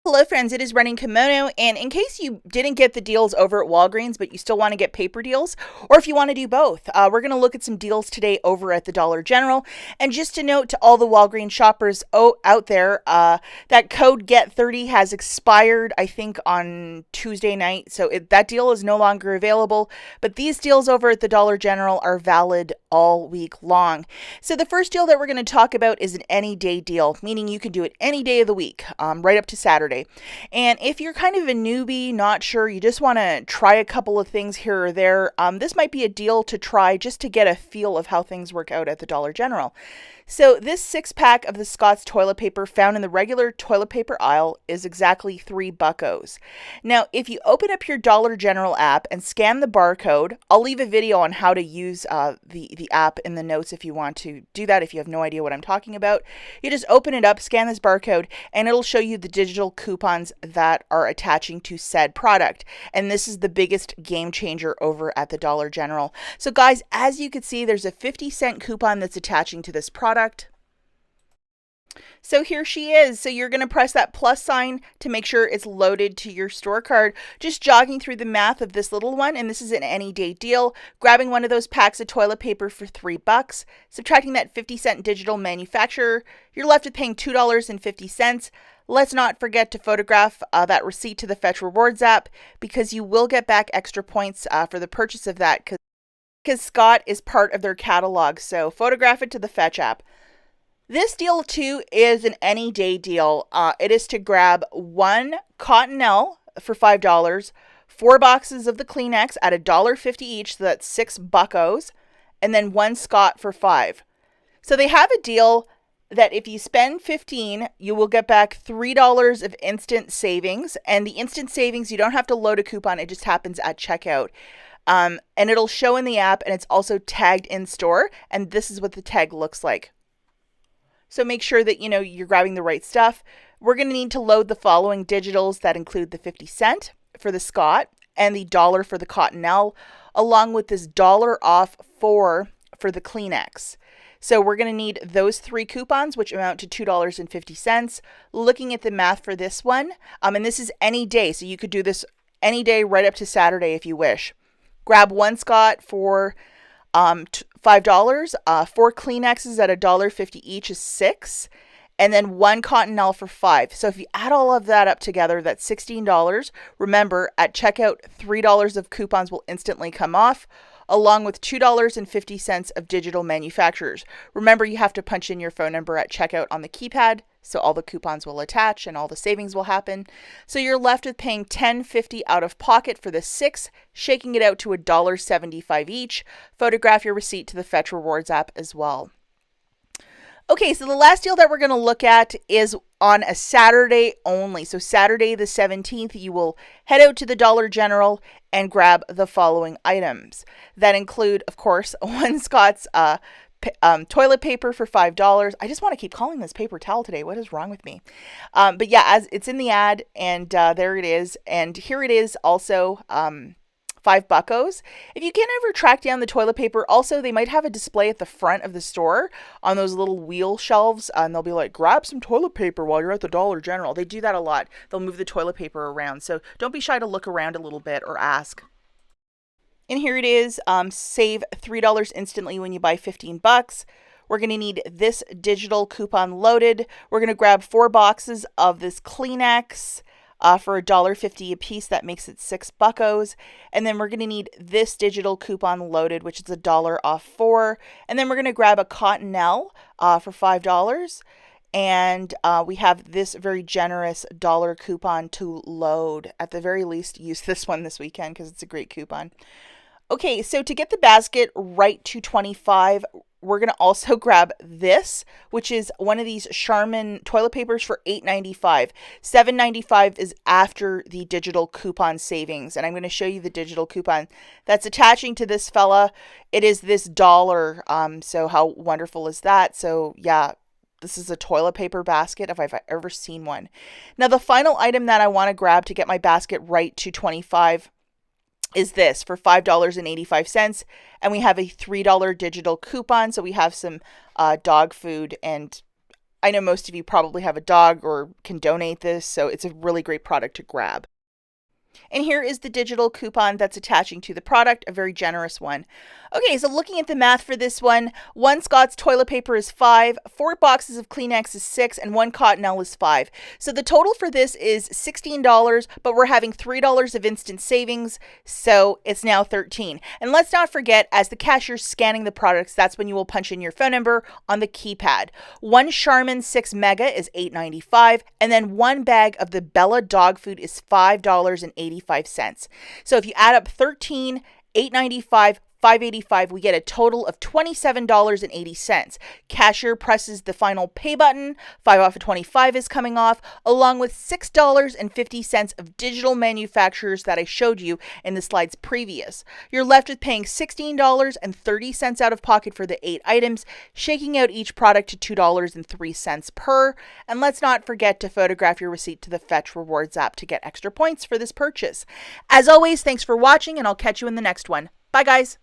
Hello friends, it is Running Kimono, and in case you didn't get the deals over at Walgreens, but you still want to get paper deals, or if you want to do both, we're going to look at some deals today over at the Dollar General. And just a note to all the Walgreens shoppers out there, that code GET30 has expired, I think, on Tuesday night, so that deal is no longer available, but these deals over at the Dollar General are valid all week long. So the first deal that we're going to talk about is an any day deal, meaning you can do it any day of the week, right up to Saturday. And if you're kind of a newbie, not sure, you just want to try a couple of things here or there, this might be a deal to try just to get a feel of how things work out at the Dollar General. So this 6-pack of the Scott's toilet paper found in the regular toilet paper aisle is exactly $3. Now, if you open up your Dollar General app and scan the barcode, I'll leave a video on how to use the app in the notes if you want to do that, if you have no idea what I'm talking about. You just open it up, scan this barcode, and it'll show you the digital coupons that are attaching to said product. And this is the biggest game changer over at the Dollar General. So guys, as you can see, there's a 50-cent coupon that's attaching to this product. So here she is. So you're going to press that plus sign to make sure it's loaded to your store card. Just jogging through the math of this little one, and this is an any day deal. Grabbing one of those packs of toilet paper for $3, subtracting that 50-cent digital manufacturer, you're left with paying $2.50. Let's not forget to photograph that receipt to the Fetch Rewards app, because you will get back extra points for the purchase of that, because Scott is part of their catalog. So photograph it to the Fetch app. This deal too is an any day deal. It is to grab one Cottonelle for $5, 4 boxes of the Kleenex at $1.50 each, so that's $6, and then one Scott for $5. So they have a deal that if you spend $15, you will get back $3 of instant savings. And the instant savings, you don't have to load a coupon, it just happens at checkout. And it'll show in the app, and it's also tagged in store, and this is what the tag looks like. So make sure that you're grabbing the right stuff. We're going to need to load the following digitals that include the 50 cent for the Scott and the $1 for the Cottonelle, along with this $1 off 4 for the Kleenex. So we're going to need those 3 coupons, which amount to $2.50. Looking at the math for this one, and this is any day, so you could do this any day right up to Saturday if you wish. Grab one Scott for $5, 4 Kleenexes at $1.50 each is $6, and then one Cottonelle for $5. So if you add all of that up together, that's $16. Remember, at checkout, $3 of coupons will instantly come off, along with $2.50 of digital manufacturers. Remember, you have to punch in your phone number at checkout on the keypad, so all the coupons will attach and all the savings will happen. So you're left with paying $10.50 out of pocket for the 6, shaking it out to $1.75 each. Photograph your receipt to the Fetch Rewards app as well. Okay, so the last deal that we're going to look at is on a Saturday only. So Saturday the 17th, you will head out to the Dollar General and grab the following items. That include, of course, one Scott's toilet paper for $5. I just want to keep calling this paper towel today. What is wrong with me? But yeah, as it's in the ad, and there it is. And here it is also, $5. If you can't ever track down the toilet paper, also they might have a display at the front of the store on those little wheel shelves, and they'll be like, grab some toilet paper while you're at the Dollar General. They do that a lot. They'll move the toilet paper around. So don't be shy to look around a little bit or ask. And here it is, save $3 instantly when you buy $15. We're going to need this digital coupon loaded. We're going to grab 4 boxes of this Kleenex for $1.50 a piece. That makes it $6. And then we're going to need this digital coupon loaded, which is $1 off 4. And then we're going to grab a Cottonelle for $5. And we have this very generous $1 coupon to load. At the very least, use this one this weekend because it's a great coupon. Okay, so to get the basket right to $25, we're going to also grab this, which is one of these Charmin toilet papers for $8.95. $7.95 is after the digital coupon savings, and I'm going to show you the digital coupon that's attaching to this fella. It is this $1, so how wonderful is that? So yeah, this is a toilet paper basket if I've ever seen one. Now the final item that I want to grab to get my basket right to $25 is this for $5.85, and we have a $3 digital coupon. So we have some dog food and I know most of you probably have a dog or can donate this, so it's a really great product to grab. And here is the digital coupon that's attaching to the product, a very generous one. Okay, so looking at the math for this one Scott's toilet paper is 5, 4 boxes of Kleenex is 6, and 1 Cottonelle is 5. So the total for this is $16, but we're having $3 of instant savings, so it's now $13. And let's not forget, as the cashier's scanning the products, that's when you will punch in your phone number on the keypad. 1 Charmin 6 Mega is $8.95, and then 1 bag of the Bella dog food is $5.85. So if you add up 13, $8.95, $5.85, we get a total of $27.80. Cashier presses the final pay button, 5 off of 25 is coming off, along with $6.50 of digital manufacturers that I showed you in the slides previous. You're left with paying $16.30 out of pocket for the 8 items, shaking out each product to $2.03 per. And let's not forget to photograph your receipt to the Fetch Rewards app to get extra points for this purchase. As always, thanks for watching, and I'll catch you in the next one. Bye, guys.